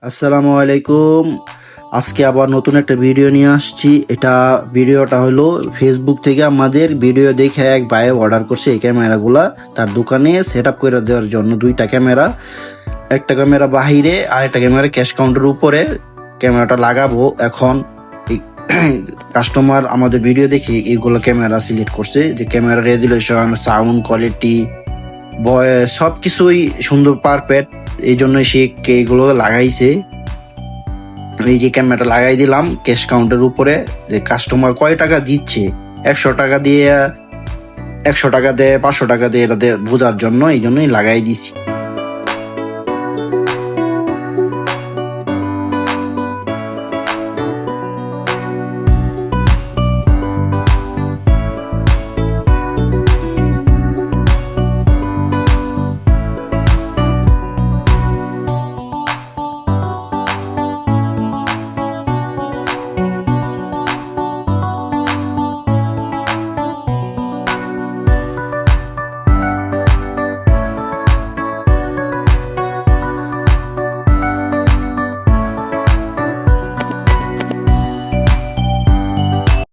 আসসালামু আলাইকুম। আজকে আবার নতুন একটা ভিডিও নিয়ে আসছি। ভিডিওটা হলো ফেসবুক থেকে আমাদের ভিডিও দেখে এক ভাই অর্ডার করছে এই ক্যামেরাগুলা তার দোকানে সেট আপ করে দেওয়ার জন্য। দুইটা ক্যামেরা, একটা ক্যামেরা বাহিরে আর একটা ক্যামেরা ক্যাশ কাউন্টারের উপরে। ক্যামেরাটা লাগাবো এখন। কাস্টমার আমাদের ভিডিও দেখে এইগুলো ক্যামেরা সিলেক্ট করছে, যে camera resolution, sound quality, voice সব কিছুই সুন্দর পারফেক্ট। এই জন্য সে এইগুলো লাগাইছে। এই যে ক্যামেরাটা লাগাই দিলাম ক্যাশ কাউন্টার উপরে, যে কাস্টমার কয় টাকা দিচ্ছে, 100 টাকা দিয়ে 100 টাকা দেয়, 500 টাকা দিয়ে এটা বোঝার জন্য এই জন্যই লাগাই দিছি।